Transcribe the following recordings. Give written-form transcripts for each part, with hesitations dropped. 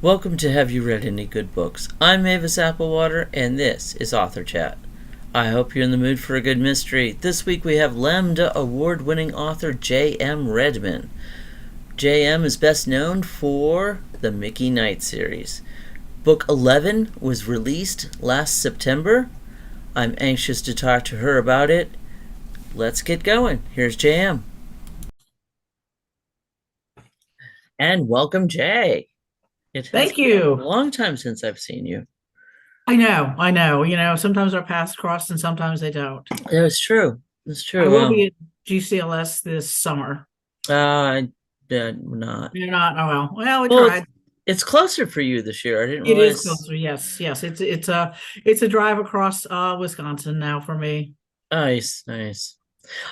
Welcome to Have You Read Any Good Books? I'm Mavis Applewater, and this is Author Chat. I hope you're in the mood for a good mystery. This week we have Lambda award-winning author J.M. Redmann. J.M. is best known for the Micky Knight Series. Book 11 was released last September. I'm anxious to talk to her about it. Let's get going. Here's J.M. And welcome, Jay. It has Thank been a you. long time since I've seen you. I know. Sometimes our paths cross and sometimes they don't. It's true. It's I true. will be at GCLS this summer. I did not. You're not, oh well, we Well, tried. it's closer for you this year. I didn't It is realize. closer. Yes, yes. It's a drive across Wisconsin now for me. Nice, nice.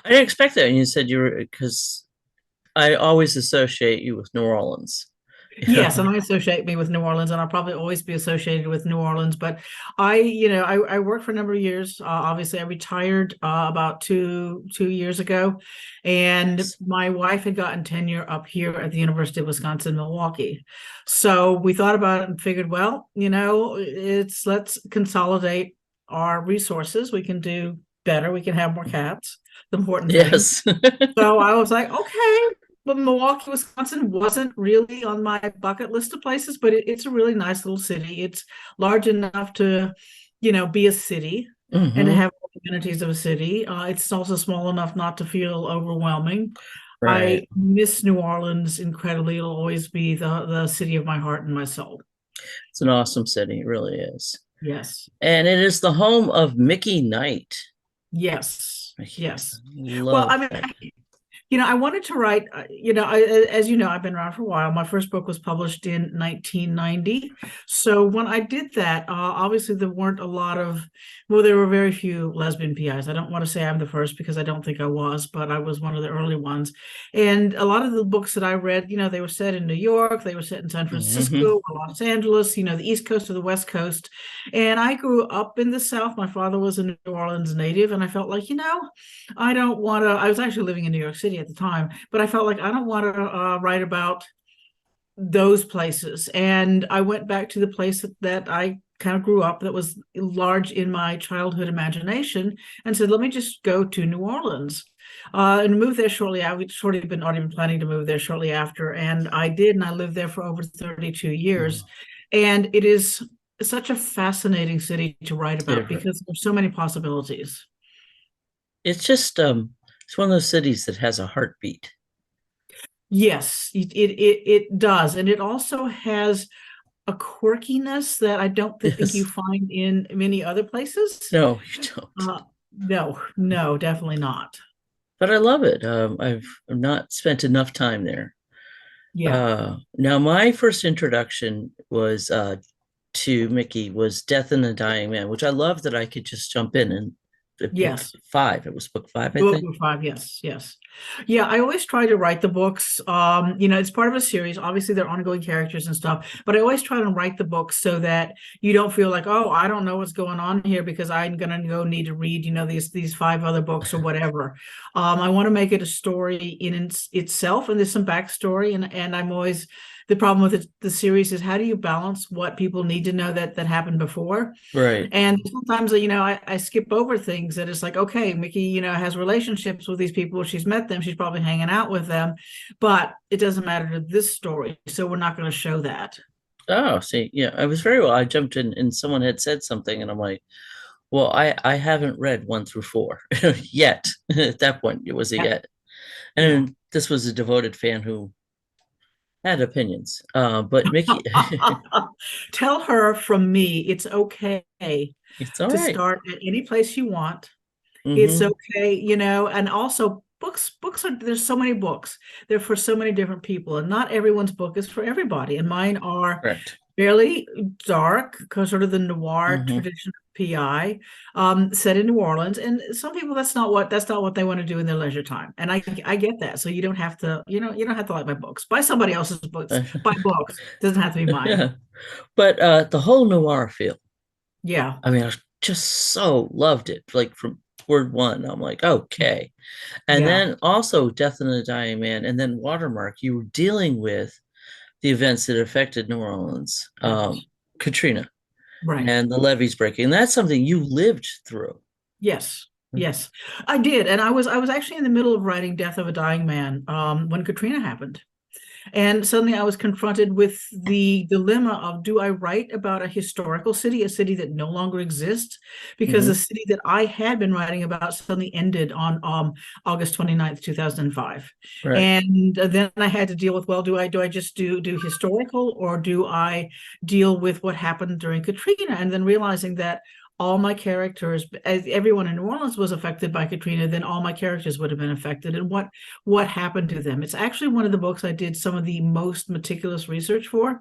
I didn't expect that. And you said you were because I always associate you with New Orleans. Yes, and I associate me with New Orleans, and I'll probably always be associated with New Orleans. But I worked for a number of years. Obviously, I retired about two years ago, and my wife had gotten tenure up here at the University of Wisconsin Milwaukee. So we thought about it and figured, well, it's let's consolidate our resources. We can do better. We can have more cats. The important thing. Yes. So I was like, okay, but Milwaukee, Wisconsin wasn't really on my bucket list of places, but it's a really nice little city. It's large enough to, be a city and Hmm. have all the amenities of a city. It's also small enough not to feel overwhelming. Right. I miss New Orleans incredibly. It'll always be the city of my heart and my soul. It's an awesome city. It really is. Yes. And it is the home of Micky Knight. Yes. I Yes. Well, love I mean, that. I wanted to write, as you know, I've been around for a while. My first book was published in 1990. So when I did that, obviously there weren't a lot of, well, there were very few lesbian PIs. I don't want to say I'm the first because I don't think I was, but I was one of the early ones. And a lot of the books that I read, they were set in New York, they were set in San Hmm. Francisco, or Los Angeles, the East Coast or the West Coast. And I grew up in the South. My father was a New Orleans native, and I felt like, I don't want to. I was actually living in New York City at the time, but I felt like I don't want to write about those places. And I went back to the place that I kind of grew up, that was large in my childhood imagination, and said, let me just go to New Orleans. And moved there shortly. I would sort of been already been planning to move there shortly after, and I did, and I lived there for over 32 years. And it is such a fascinating city to write about because there's so many possibilities. It's just it's one of those cities that has a heartbeat. Yes, it does. And it also has a quirkiness that I don't think you Yes. find in many other places. No, you don't. No, no, definitely not. But I love it. I've not spent enough time there. Yeah. Now my first introduction was to Mickey was Death and the Dying Man, which I love that I could just jump in and book Yes. five. It was book five, I Book think. five, yes, yes. Yeah, I always try to write the books. It's part of a series. Obviously, they're ongoing characters and stuff, but I always try to write the books so that you don't feel like, oh, I don't know what's going on here because I'm gonna go need to read, these five other books or whatever. I want to make it a story in itself, and there's some backstory, and I'm always the problem with the series is how do you balance what people need to know that happened before Right. and sometimes, I skip over things that it's like, okay, Mickey, has relationships with these people. She's met them. She's probably hanging out with them, but it doesn't matter to this story. So we're not going to show that. Oh, see, yeah, I was very well. I jumped in and someone had said something, and I'm like, well, I haven't read one through four yet. At that point, it was a Yeah. yet. Yeah. And this was a devoted fan who had opinions. But Mickey, Tell her from me, it's okay it's all to right. start at any place you want. It's Mm-hmm. okay, and also books are there's so many books. They're for so many different people, and not everyone's book is for everybody. And mine are Correct. fairly dark, sort of the noir Mm-hmm. tradition of PI, set in New Orleans. And some people that's not what they want to do in their leisure time. And I get that. So you don't have to, you don't have to like my books. Buy somebody else's books. Buy books. It doesn't have to be mine. Yeah. But the whole noir feel, Yeah. I mean, I just so loved it. Like from word one, I'm like, okay. And Yeah. then also Death and the Dying Man, and then Watermark, you were dealing with the events that affected New Orleans, Right. Katrina Right. and the levees breaking. And that's something you lived through. Yes. Yes. I did. And I was actually in the middle of writing Death of a Dying Man when Katrina happened. And suddenly I was confronted with the dilemma of, do I write about a historical city, a city that no longer exists? Because the Hmm. city that I had been writing about suddenly ended on August 29th, 2005. Right. And then I had to deal with, well, do I just do historical, or do I deal with what happened during Katrina? And then realizing that all my characters, as everyone in New Orleans was affected by Katrina, then all my characters would have been affected. And what happened to them? It's actually one of the books I did some of the most meticulous research for,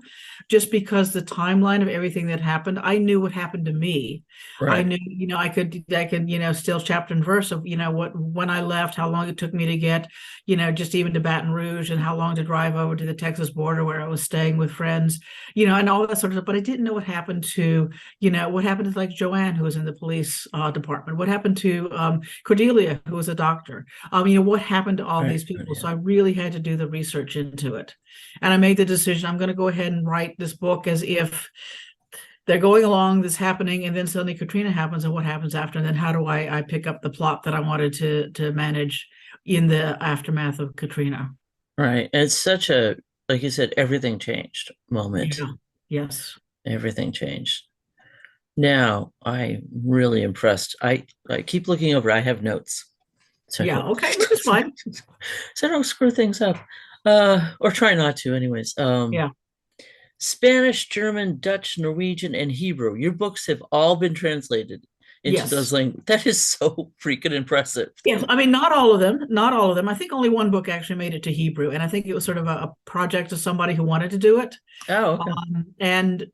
just because the timeline of everything that happened, I knew what happened to me. I Right. knew, I could, still chapter and verse of, what, when I left, how long it took me to get, just even to Baton Rouge, and how long to drive over to the Texas border where I was staying with friends, and all that sort of stuff. But I didn't know what happened to, what happened to, like, Joanne, who was in the police department, what happened to Cordelia, who was a doctor, what happened to all Right. these people. Yeah. So I really had to do the research into it. And I made the decision, I'm going to go ahead and write this book as if they're going along, this happening, and then suddenly Katrina happens, and what happens after, and then how do I pick up the plot that I wanted to manage in the aftermath of Katrina. Right. It's such a, like you said, everything changed moment. Yeah. Yes. Everything changed. Now I'm really impressed. I keep looking over. I have notes. So I Yeah. don't, Okay. Which is fine. so I don't screw things up. Or try not to, anyways. Yeah. Spanish, German, Dutch, Norwegian, and Hebrew. Your books have all been translated into those Yes. languages. That is so freaking impressive. Yes, I mean, not all of them, not all of them. I think only one book actually made it to Hebrew, and I think it was sort of a project of somebody who wanted to do it. Oh, okay. And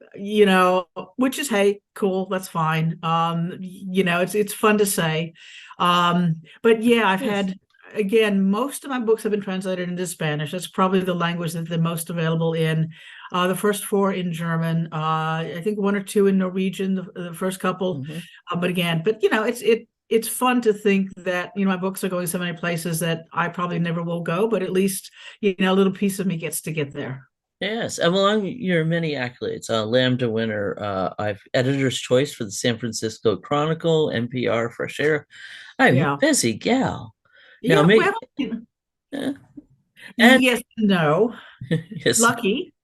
which is, hey, cool, that's fine. It's fun to say. But yeah, I've Yes. had, again, most of my books have been translated into Spanish. That's probably the language that the most available in. The first four in German, I think one or two in Norwegian, the first couple. Hmm. But again, it's fun to think that my books are going so many places that I probably never will go, but at least a little piece of me gets to get there. Yes. Among your many accolades, Lambda winner, I've editor's choice for the San Francisco Chronicle, NPR Fresh Air. I'm a Yeah. busy gal. Now, Yeah, well, me, uh, and yes, no. yes. Lucky,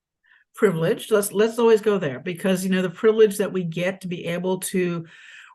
privileged. Let's always go there, because the privilege that we get to be able to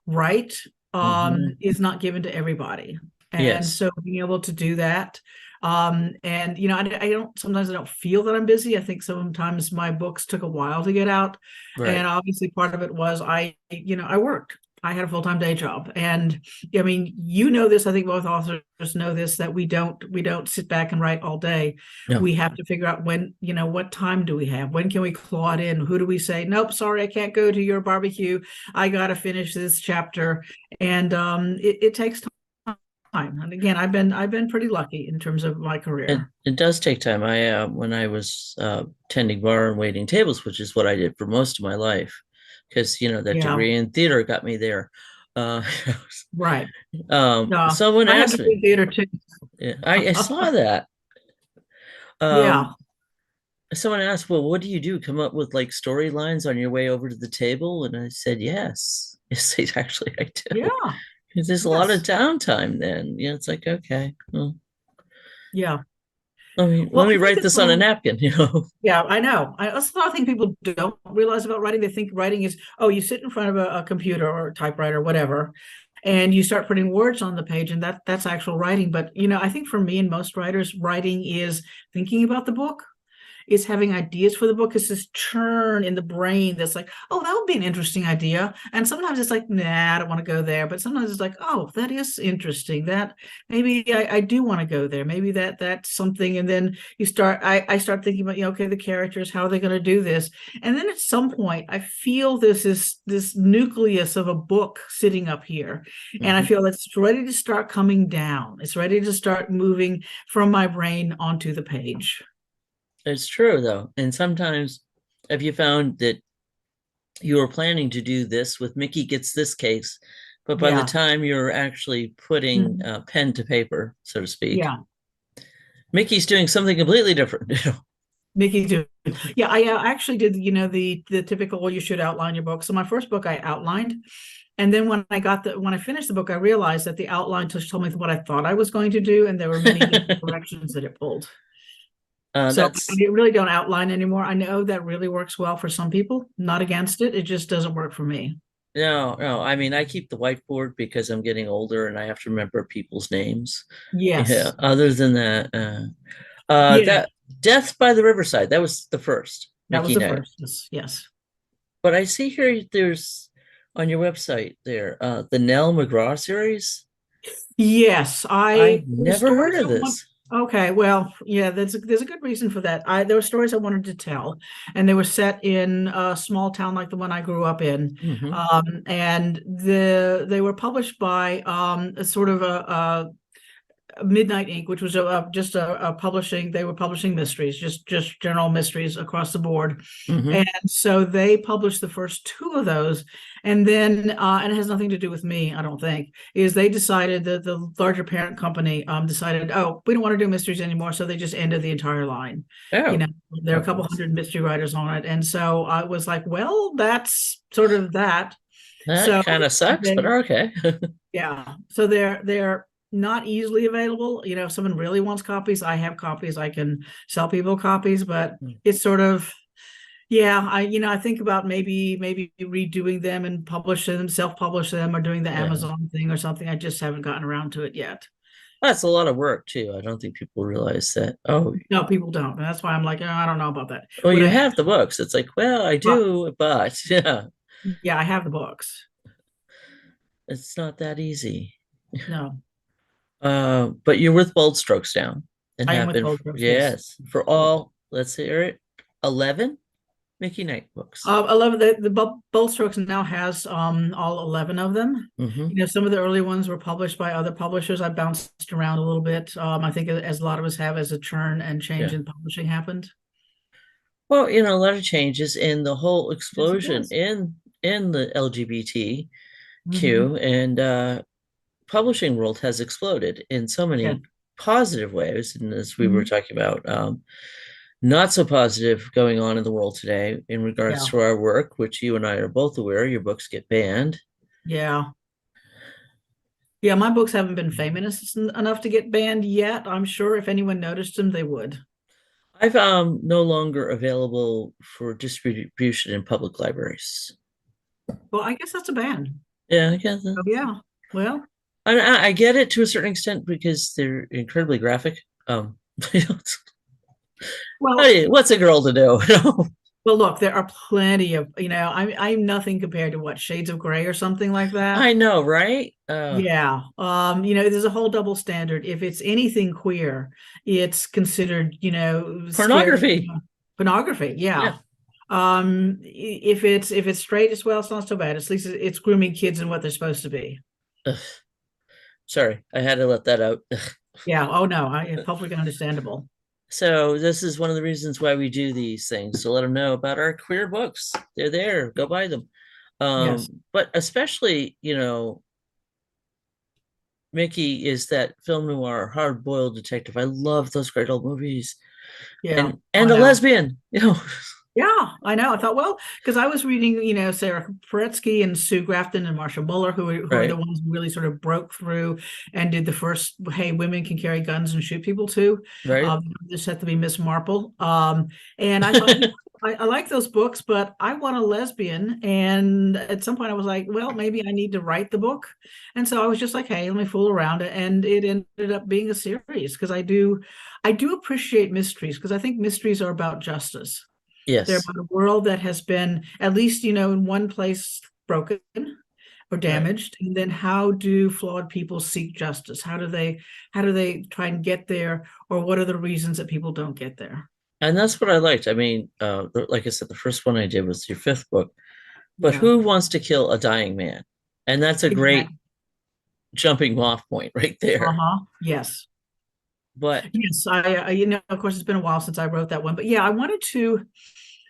write Hmm. is not given to everybody. And Yes. so being able to do that, and I don't, sometimes I don't feel that I'm busy. I think sometimes my books took a while to get out, Right. and obviously part of it was I worked. I had a full-time day job, and I mean, this. I think both authors know this, that we don't sit back and write all day. No. We have to figure out when, what time do we have? When can we claw it in? Who do we say, nope, sorry, I can't go to your barbecue. I got to finish this chapter. And it takes time. And again, I've been pretty lucky in terms of my It career. it does take time. I when I was tending bar and waiting tables, which is what I did for most of my life, because that Yeah, degree in theater got me there. Uh, right. No, someone I had asked to do me. theater too. Yeah, I saw that. Yeah, Um, someone asked, "Well, what do you do? Come up with like storylines on your way over to the table?" And I said, "Yes, yes, actually I do." yeah, 'Cause there's a lot of yes, downtime then. It's like, okay, well, yeah. let me Well, let me I think write it's this on a all. napkin. Yeah, I know. That's another thing people don't realize about writing. They think writing is, oh, you sit in front of a computer or a typewriter or whatever, and you start putting words on the page, and that's actual writing. But I think for me and most writers, writing is thinking about the book, is having ideas for the book. It's this churn in the brain that's like, oh, that would be an interesting idea. And sometimes it's like, nah, I don't want to go there. But sometimes it's like, oh, that is interesting. That maybe I do want to go there. Maybe that's something. And then I start thinking about, okay, the characters, how are they going to do this? And then at some point, I feel this nucleus of a book sitting up here. And I Mhm. feel it's ready to start coming down. It's ready to start moving from my brain onto the page. It's true though. And sometimes have you found that you were planning to do this with Mickey gets this case, but by the Yeah. time you're actually putting Mhm. pen to paper, so to speak, Yeah, Mickey's doing something completely different. Mickey too. Yeah, I actually did, the typical, well, you should outline your book. So my first book I outlined, and then when I finished the book, I realized that the outline just told me what I thought I was going to do, and there were many different directions that it pulled. So I That's really don't outline anymore. I know that really works well for some people, not against it. It just doesn't work for me. no, no. I mean, I keep the whiteboard because I'm getting older and I have to remember people's names. Yeah. Yes. Other than that, Yeah, that Death by the Riverside, that was the first, that was Micky the Knight. first. Yes. Yes. But I see here there's on your website there, the Nell McGraw series. Yes, I the never heard stories of I want. this. Okay, well, yeah, there's a good reason for that. There were stories I wanted to tell, and they were set in a small town like the one I grew up in, Hmm. and they were published by a sort of a Midnight Ink, which was just a publishing. They were publishing mysteries, just general mysteries across the board, Hmm. and so they published the first two of those, and then and it has nothing to do with me, I don't think. Is they decided that the larger parent company decided, oh, we don't want to do mysteries anymore, so they just ended the entire line. You Oh, know, there are a couple hundred mystery writers on it, and so I was like, well, that's sort of that. that So kind of sucks, but they okay. yeah. So they're not easily available. If someone really wants copies, I have copies. I can sell people copies, but it's sort of yeah, I think about maybe redoing them and publish them, self-publish them, or doing the Yeah. Amazon thing or something. I just haven't gotten around to it yet. That's a lot of work too. I don't think people realize that. Oh, No, people don't. And that's why I'm like, oh, I don't know about that. well, Would you I have, have the books. It's like, well, I but do, but yeah, yeah, I have the books. it's not that easy. No, But you're with Bold Strokes Down and I am have with been, Gold Brooks. Yes. yes, for Yeah. all, let's hear it, 11 Mickey Knight books. 11, the Bold Strokes now has all 11 of them. Hmm. Some of the early ones were published by other publishers. I bounced around a little bit. I think as a lot of us have, as a churn and change Yeah. in publishing happened. Well, a lot of changes in the whole Yes, it explosion does. in the Hmm. LGBTQ and publishing world has exploded in so Yeah. many positive ways. And as we were Hmm. talking about, not so positive going on in the world today in regards Yeah. to our work, which you and I are both aware, your books get banned. Yeah. Yeah. My books haven't been famous enough to get banned yet. I'm sure if anyone noticed them, they would. I've no longer available for distribution in public libraries. Well, I guess that's a ban. Yeah, I guess. Oh, yeah. Well, I get it to a certain extent because they're incredibly graphic. well, What's a girl to do? well, look, there are plenty of, I'm nothing compared to what Shades of Grey or something like that. I know, right? Yeah. There's a whole double standard. If it's anything queer, it's considered, scary Pornography. pornography. Yeah. Yeah. If it's straight as well, it's not so bad. At least it's grooming kids and what they're supposed to be. Ugh, sorry, I had to let that out. Yeah. Oh no, it's perfectly understandable. So this is one of the reasons why we do these things to let them know about our queer books. They're there. Go buy them. Yes. But especially, Mickey is that film noir, hard-boiled detective. I love those great old movies. Yeah. And I a know. lesbian. Yeah, I know. I thought, well, because I was reading, Sarah Paretsky and Sue Grafton and Marsha Muller, who are the Right, ones who really sort of broke through and did the first, hey, women can carry guns and shoot people too. right. This had to be Miss Marple. And I thought, I like those books, but I want a lesbian. And at some point I was like, well, maybe I need to write the book. And so I was just like, hey, let me fool around. And it ended up being a series because I do appreciate mysteries because I think mysteries are about justice. They're Yes, about a world that has been, at least, in one place, broken or right. damaged. And then how do flawed people seek justice? How do they try and get there? Or what are the reasons that people don't get there? And that's what I liked. I mean, like I said, the first one I did was your fifth book. But Yeah, who wants to kill a dying man? And that's a great exactly. jumping off point right there. Uh-huh. Yes. But Yes. Of course, it's been a while since I wrote that one, but yeah, I wanted to.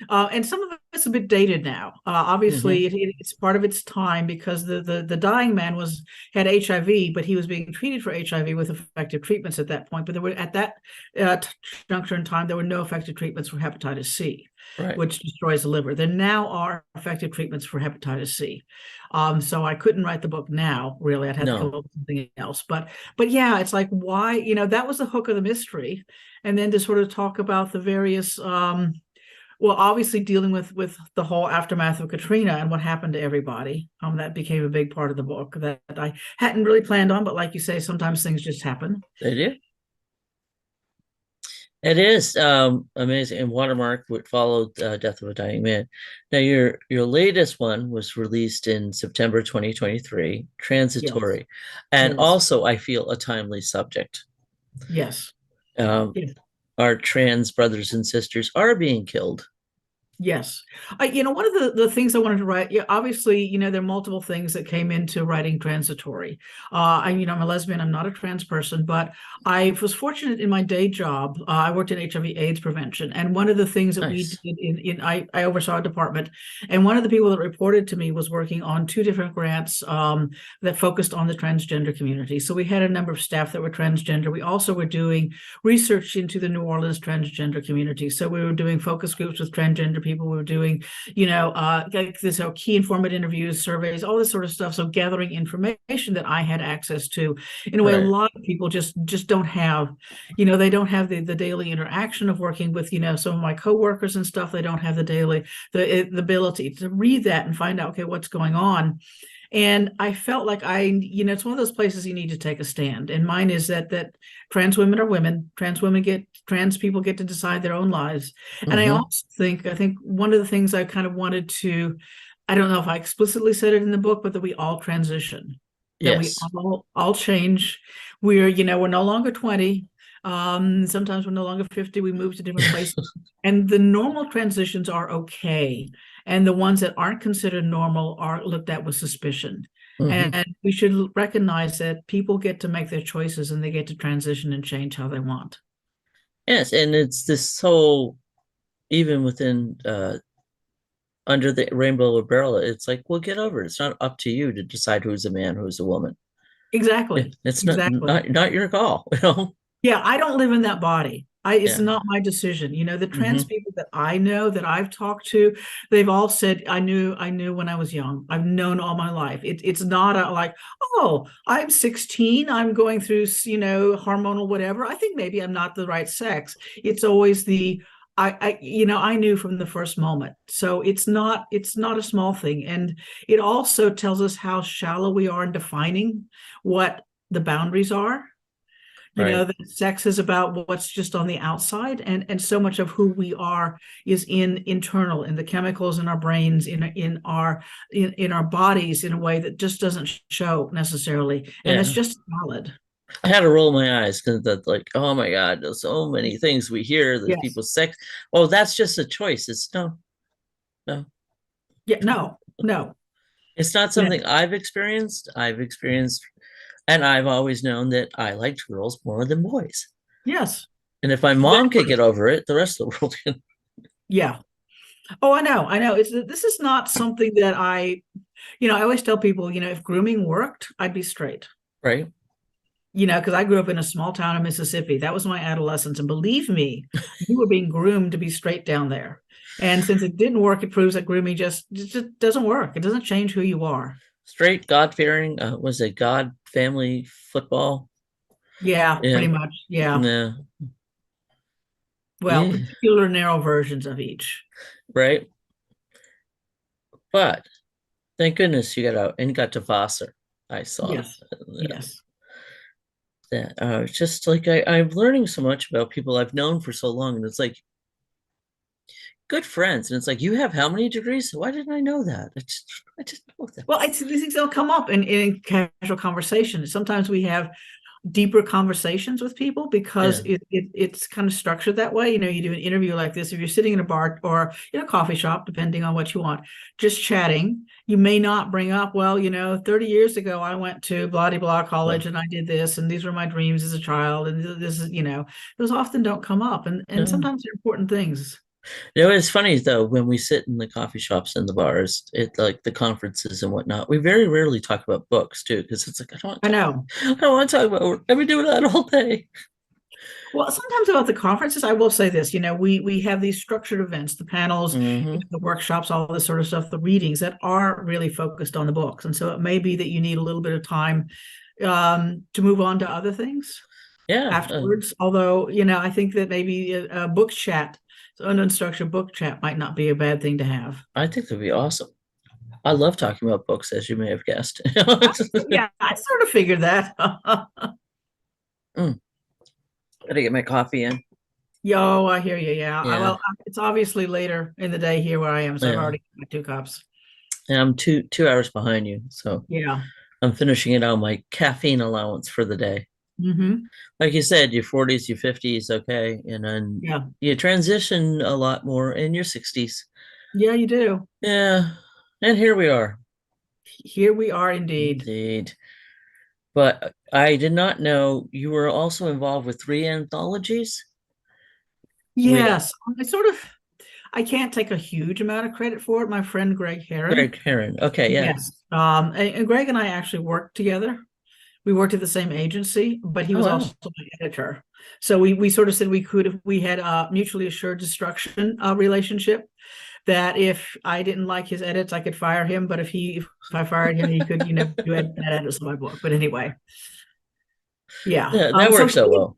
And some of it's a bit dated now. Obviously, Hmm. it's part of its time because the dying man was had HIV, but he was being treated for HIV with effective treatments at that point. But there were at that uh, juncture in time there were no effective treatments for hepatitis C, Right. which destroys the liver. There now are effective treatments for hepatitis C. So I couldn't write the book now. Really, I'd have to come No, up with something else. But yeah, it's like why that was the hook of the mystery, and then to sort of talk about the various well, obviously dealing with the whole aftermath of Katrina and what happened to everybody. That became a big part of the book that I hadn't really planned on, but like you say, sometimes things just happen. they do. It is amazing. And Watermark would follow Death of a Dying Man. Now, your latest one was released in September 2023, Yes, Transitory, and yes, also I feel a timely subject. yes, Um, yes. our trans brothers and sisters are being killed. Yes. One of the things I wanted to write, yeah, obviously, there are multiple things that came into writing transitory. I'm a lesbian, I'm not a trans person, but I was fortunate in my day job. I worked in HIV AIDS prevention. And one of the things that we Nice. did I oversaw a department, and one of the people that reported to me was working on two different grants that focused on the transgender community. So we had a number of staff that were transgender. We also were doing research into the New Orleans transgender community. So we were doing focus groups with transgender people. We were doing, like this key informant interviews, surveys, all this sort of stuff. So gathering information that I had access to in a way a Right. lot of people just don't have. They don't have the daily interaction of working with, some of my coworkers and stuff. They don't have the ability to read that and find out, okay, what's going on. And I felt like it's one of those places you need to take a stand. And mine is that trans women are women. Trans people get to decide their own lives. And Hmm. I think one of the things I kind of wanted to, I don't know if I explicitly said it in the book, but that we all transition, that we Yes. all change. We're no longer 20. Sometimes we're no longer 50. We move to different places. And the normal transitions are okay, and the ones that aren't considered normal are looked at with suspicion. Hmm. And we should recognize that people get to make their choices and they get to transition and change how they want. Yes, and it's this whole even within under the rainbow umbrella, it's like, well, get over it. It's not up to you to decide who's a man, who's a woman. Exactly. It's not Exactly. not your call, you know? Yeah, I don't live in that body. It's Yeah. not my decision. The trans Hmm. people that I know that I've talked to, they've all said, I knew when I was young. I've known all my life. It's not like, oh, I'm 16, I'm going through, hormonal whatever. I think maybe I'm not the right sex. It's always I knew from the first moment. So it's not a small thing. And it also tells us how shallow we are in defining what the boundaries are. Right. That sex is about what's just on the outside, and so much of who we are is internal, in the chemicals in our brains, in our bodies, in a way that just doesn't show necessarily, and that's Yeah. just valid. I had to roll my eyes because that's like, oh my God, there's so many things we hear. There's Yes. people's sex. Oh, that's just a choice. It's no, no. Yeah. No. No. It's not Yeah. something I've experienced, and I've always known that I liked girls more than boys. Yes. And if my mom could Exactly. get over it, the rest of the world can, Yeah. Oh, I know. I know. This is not something that I always tell people, if grooming worked, I'd be straight. right? Because I grew up in a small town in Mississippi. That was my adolescence. And believe me, you were being groomed to be straight down there. And since it didn't work, it proves that grooming just doesn't work. It doesn't change who you are. Straight, God fearing, was it God family football? Yeah, Yeah, pretty much. Yeah. yeah, Well, yeah, particular narrow versions of each. right. But thank goodness you got out and got to Vassar. I saw Yes. Yes. that. It's just like I'm learning so much about people I've known for so long, and it's like good friends, and it's like you have how many degrees? Why didn't I know that? I just know that. Well, these things don't come up in casual conversation. Sometimes we have deeper conversations with people because Yeah, it's kind of structured that way. You do an interview like this. If you're sitting in a bar or in a coffee shop, depending on what you want, just chatting, you may not bring up, well, 30 years ago, I went to blah, blah, blah college well, and I did this, and these were my dreams as a child. And this is, those often don't come up. And no. sometimes they're important things. It's funny though when we sit in the coffee shops and the bars, it like the conferences and whatnot. We very rarely talk about books too, because it's like I know. I don't want to talk about work. I've been doing that all day. Well, sometimes about the conferences, I will say this, we have these structured events, the panels, Hmm. the workshops, all this sort of stuff, the readings that are really focused on the books. And so it may be that you need a little bit of time to move on to other things Yeah, afterwards. Although, I think that maybe a book chat, so an unstructured book chat might not be a bad thing to have. I think that'd be awesome. I love talking about books, as you may have guessed. Yeah, I sort of figured that. Mm, gotta get my coffee in. Yo, I hear you. Yeah. Yeah, It's obviously later in the day here where I am, so I've yeah. already got my 2 cups. And I'm two hours behind you, so Yeah. I'm finishing it on my caffeine allowance for the day. Hmm. Like you said, your 40s, your 50s, okay, and then Yeah. you transition a lot more in your 60s. Yeah, you do. Yeah, and here we are. Here we are indeed. Indeed. But I did not know you were also involved with three anthologies. We Yes. I can't take a huge amount of credit for it. My friend Greg Heron. Greg Heron. Okay, yeah. Yes. And Greg and I actually worked together. We worked at the same agency, but he Oh was wow. also my editor. So we sort of said we could, if we had a mutually assured destruction relationship, that if I didn't like his edits, I could fire him. But if I fired him, he could, do bad edits of my book. But anyway, yeah. Yeah, that So works out well.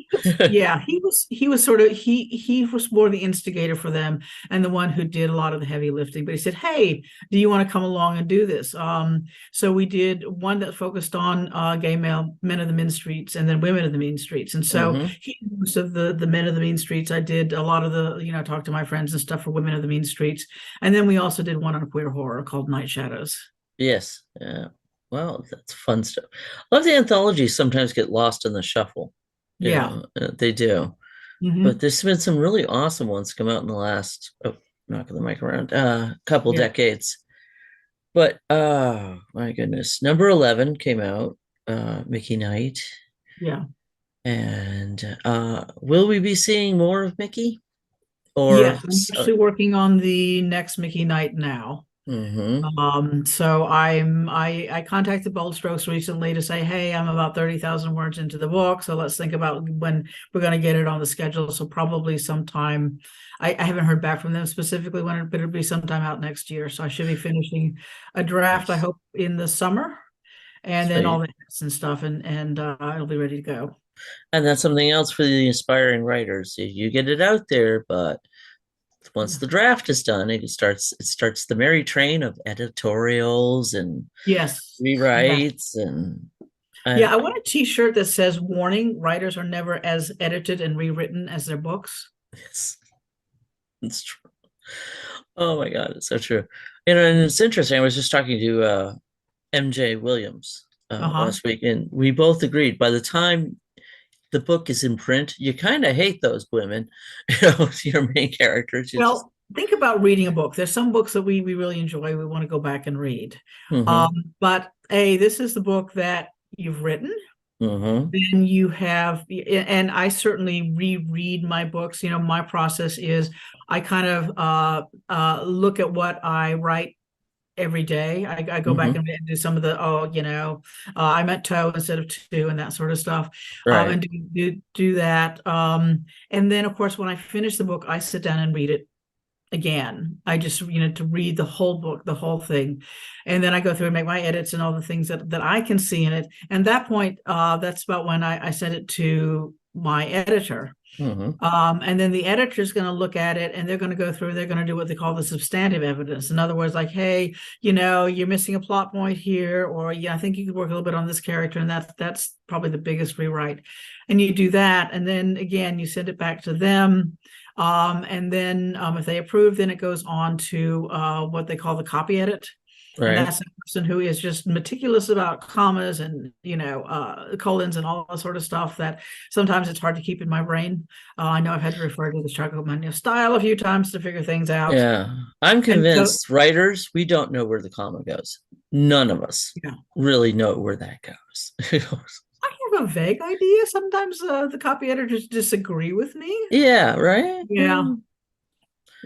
yeah, he was sort of he was more the instigator for them and the one who did a lot of the heavy lifting. But he said, "Hey, do you want to come along and do this?" So we did one that focused on gay male men of the mean streets and then women of the mean streets. And so Hmm. he did most of the men of the mean streets. I did a lot of the talk to my friends and stuff for women of the mean streets, and then we also did one on queer horror called Night Shadows. Yes. Yeah. Well, that's fun stuff. I love the anthologies sometimes get lost in the shuffle. Yeah. They do. But Hmm. there's been some really awesome ones come out in the last, oh, knocking the mic around, couple Yeah. decades. But oh my goodness, number 11 came out, Micky Knight. Yeah. And will we be seeing more of Mickey? Or Yes, I'm actually working on the next Mickey Knight now. mm-hmm. So I contacted Bold Strokes recently to say, hey, I'm about 30,000 words into the book, so let's think about when we're going to get it on the schedule. So probably sometime. I haven't heard back from them specifically when, but it'll be sometime out next year. So I should be finishing a draft, I Nice. hope, in the summer, and then all Sweet. the edits and stuff, and it'll be ready to go. And that's something else for the aspiring writers. You get it out there, but once Yeah. the draft is done, it starts the merry train of editorials and Yes. Yeah. rewrites and Yeah. I I want a T-shirt that says "Warning: Writers are never as edited and rewritten as their books." it's, it's true. Oh my God, it's so true. And it's interesting. I was just talking to MJ Williams Uh-huh. last week, and we both agreed by the time the book is in print, you kind of hate those women, your main characters. You just, Well, think about reading a book. There's some books that we really enjoy. We want to go back and read. mm-hmm, But A, this is the book that you've written. mm-hmm, Then you have, and I certainly reread my books. My process is I kind of look at what I write every day. I go back mm-hmm, and do some of the, I meant toe instead of two and that sort of stuff, right, and do that. And then, of course, when I finish the book, I sit down and read it again. I just, to read the whole book, the whole thing. And then I go through and make my edits and all the things that I can see in it. And that point, that's about when I send it to my editor. mm-hmm, And then the editor is going to look at it and they're going to go through, they're going to do what they call the substantive evidence. In other words, like, hey, you're missing a plot point here, or yeah, I think you could work a little bit on this character, and that's probably the biggest rewrite. And you do that, and then again, you send it back to them. And then if they approve, then it goes on to what they call the copy edit. And right. that's a person who is just meticulous about commas and colons and all that sort of stuff that sometimes it's hard to keep in my brain. I know I've had to refer to the Charcot style a few times to figure things out. Yeah, I'm And so, convinced writers, we don't know where the comma goes. None of us yeah, really know where that goes. I have a vague idea. Sometimes the copy editors disagree with me. Yeah, right? Yeah.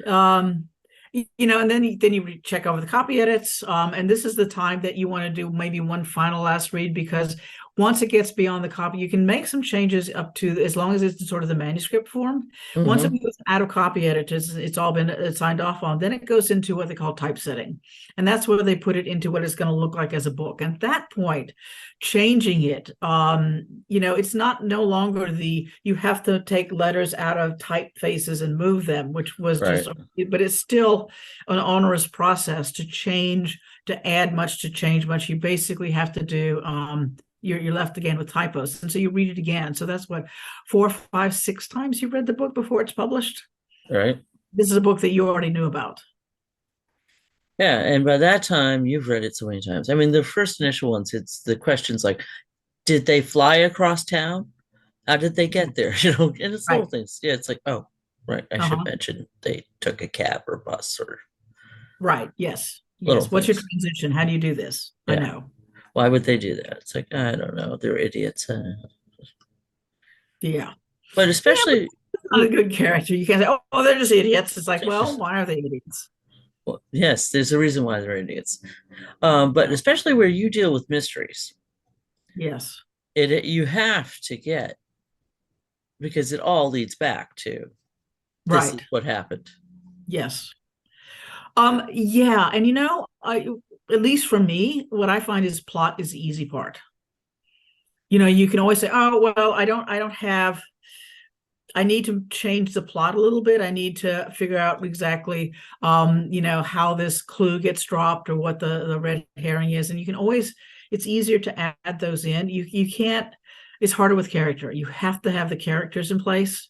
Um, and then you check over the copy edits, and this is the time that you want to do maybe one final last read, because once it gets beyond the copy, you can make some changes up to, as long as it's in sort of the manuscript form. Once it Mm-hmm. goes out of copy editors, it's all been signed off on. Then it goes into what they call typesetting, and that's where they put it into what it's going to look like as a book. And at that point, changing it, it's not no longer the you have to take letters out of typefaces and move them, which was just, Right. but it's still an onerous process to change, to add much, to change much. You basically have to do, you're left again with typos. And so you read it again. So that's what, 4, 5, 6 times you read the book before it's published. Right. This is a book that you already knew about. Yeah, and by that time you've read it so many times. I mean, the first initial ones, it's the questions like, did they fly across town? How did they get there? And it's little Right. things. Yeah, it's like, oh, right. I should Uh-huh. mention they took a cab or bus or Right. Yes. little Yes. What's your things. transition? How do you do this? I Yeah. know. Why would they do that? It's like, I don't know. They're idiots. Yeah. But Yeah, but especially, it's not a good character. You can't say, oh, they're just idiots. It's like, well, why are they idiots? well, yes, there's a reason why they're idiots. But Yeah. especially where you deal with mysteries, Yes. you have to get, because it all leads back to this is Right. what happened. Yes. Yeah, and at least for me, what I find is plot is the easy part. You can always say, "Oh, well, I need to change the plot a little bit. I need to figure out exactly, how this clue gets dropped or what the red herring is." And you can always, it's easier to add those in. You can't, it's harder with character. You have to have the characters in place,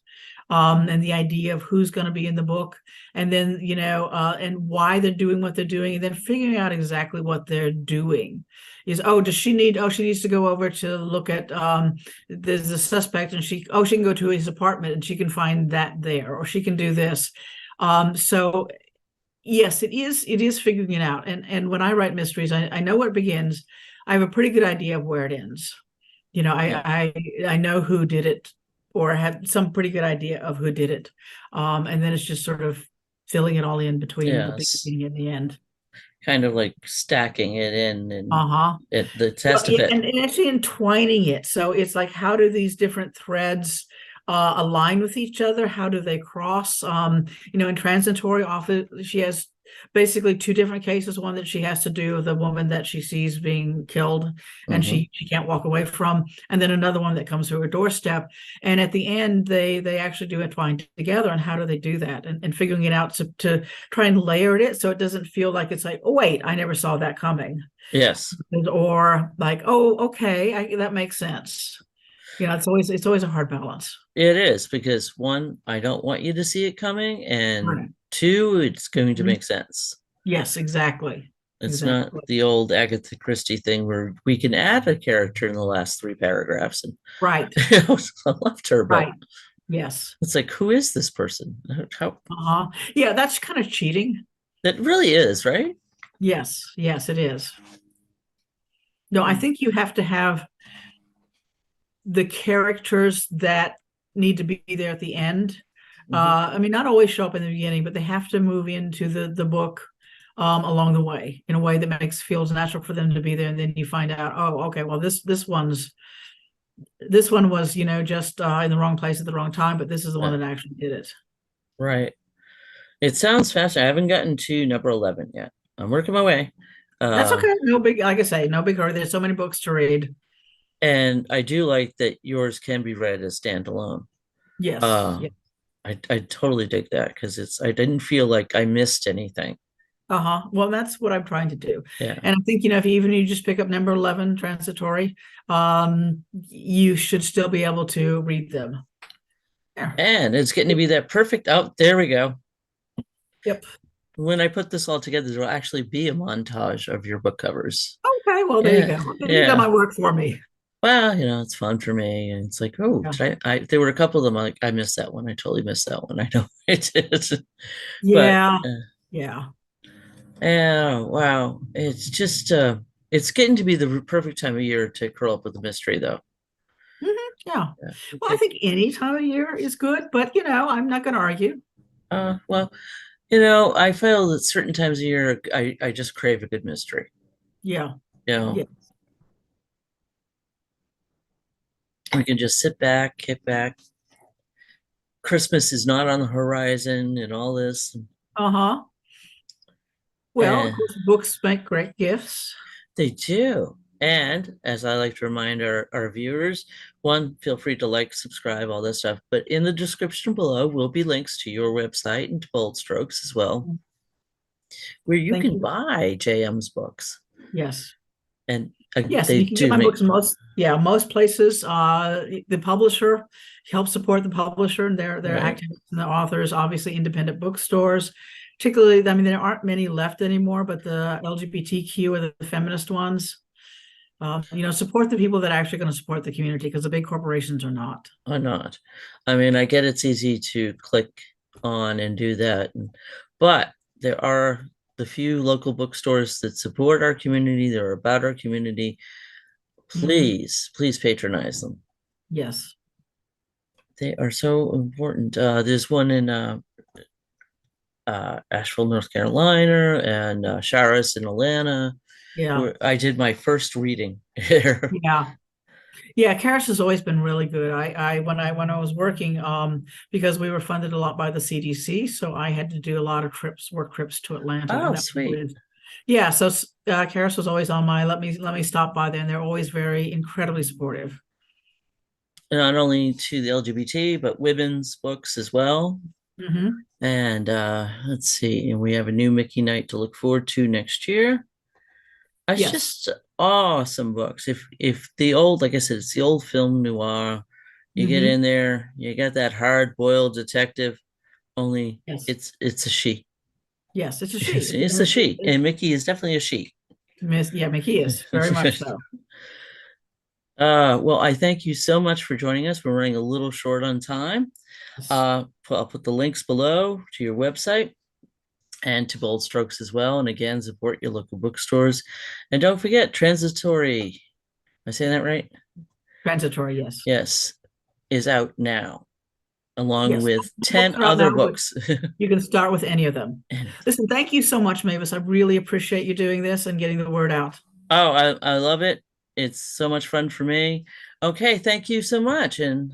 and the idea of who's going to be in the book, and then, and why they're doing what they're doing, and then figuring out exactly what they're doing. She needs to go over to look at, there's a suspect, and she can go to his apartment and she can find that there, or she can do this. So yes, it is figuring it out. And when I write mysteries, I know where it begins. I have a pretty good idea of where it ends. Yeah. I know who did it, or have some pretty good idea of who did it. And then it's just sort of filling it all in between the Yes. beginning and the end. Kind of like stacking it in and Uh-huh. the Well, test of yeah, it. and actually entwining it. So it's like, how do these different threads align with each other? How do they cross? In transitory office, she has basically two different cases. One that she has to do with the woman that she sees being killed, and Hmm. she can't walk away from, and then another one that comes to her doorstep. And at the end, they actually do entwine together. And how do they do that? And figuring it out to try and layer it so it doesn't feel like it's like, oh wait, I never saw that coming, Yes, or like, oh, okay, that makes sense. It's always a hard balance. it is because one, I don't want you to see it coming, and Right. two, it's going to Mhm. make sense. Yes, exactly. It's not Exactly. the old Agatha Christie thing where we can add a character in the last three paragraphs and Right. I loved her, but Right. Yes. it's like, who is this person? How Uh-huh. Yeah, that's kind of cheating. that really is, right? Yes. Yes, it is. No, I Mm. think you have to have the characters that need to be there at the end. Mhm. I mean, not always show up in the beginning, but they have to move into the book, along the way, in a way that feels natural for them to be there. And then you find out, oh, okay, well, this one was, just in the wrong place at the wrong time, but this is the one Yeah, that actually did it. right. It sounds fascinating. I haven't gotten to number 11 yet. I'm working my way. That's Uh, okay. No big, like I say, no big hurry. There's so many books to read. and I do like that yours can be read as standalone. Yes. Uh, Yeah. I totally dig that because I didn't feel like I missed anything. Uh-huh. Well, that's what I'm trying to do. Yeah. And I think, if even you just pick up number 11, transitory, you should still be able to read them. Yeah. And it's getting to be that perfect. Oh, there we go. Yep. When I put this all together, there'll actually be a montage of your book covers. Okay. Well, there you Yeah. go. You got Yeah. my work for me. Well, it's fun for me. And it's like, oh, Yeah. there were a couple of them. I'm like, I missed that one. I totally missed that one. I know I did. But Yeah. Yeah. yeah, wow. It's just it's getting to be the perfect time of year to curl up with a mystery though. Yeah. Yeah. Well, I Okay. think any time of year is good, but I'm not going to argue. Well, I feel that certain times of year, I just crave a good mystery. Yeah. You know, Yeah. we can just sit back, kick back. Christmas is not on the horizon and all this. Uh-huh. Well, of And course, books make great gifts. they do. And as I like to remind our viewers, one, feel free to like, subscribe, all that stuff. But in the description below will be links to your website and to Bold Strokes as well, where you Thank can you. buy JM's books. Yes. And Yes, and they you can get do my make, books most places. The publisher helps support the publisher and their right? activists and the authors, obviously independent bookstores. Particularly, I mean, there aren't many left anymore, but the LGBTQ or the feminist ones, support the people that are actually going to support the community because the big corporations are not. Or not. I mean, I get it's easy to click on and do that, but there are the few local bookstores that support our community, that are about our community. Hmm. Please patronize them. Yes. They are so important. There's one in Asheville, North Carolina, and Charis in Atlanta, Yeah. where I did my first reading here. Yeah. Yeah, Karis has always been really good. When I was working, because we were funded a lot by the CDC, so I had to do a lot of work trips to Atlanta, Oh, and that was sweet. always, yeah. So Karis was always on my let me stop by there, and they're always very incredibly supportive. Not only to the LGBT, but women's books as well. Hmm. And let's see, and we have a new Micky Knight to look forward to next year. It's Yes. just awesome books. If the old, like I said, it's the old film noir. You get Hmm. in there, you got that hard-boiled detective, only Yes. it's a she. Yes. It's a she. It's a she, and Mickey is definitely a she. Yeah, Mickey is very much so. Well, I thank you so much for joining us. We're running a little short on time. Yes. I'll put the links below to your website and to Bold Strokes as well. And again, support your local bookstores. And don't forget, Transitory, am I saying that right? Transitory. Yes. Yes, is out now, along Yes. with Books 10 are out other now, but books. you can start with any of them. And Listen, thank you so much, Mavis. I really appreciate you doing this and getting the word out. oh, I love it. It's so much fun for me. Okay, thank you so much. And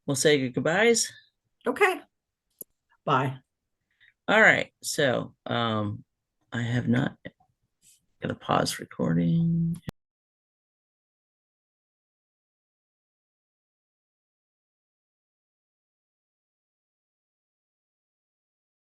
we'll say goodbyes. Okay. Bye. All right. So I have not gonna pause recording.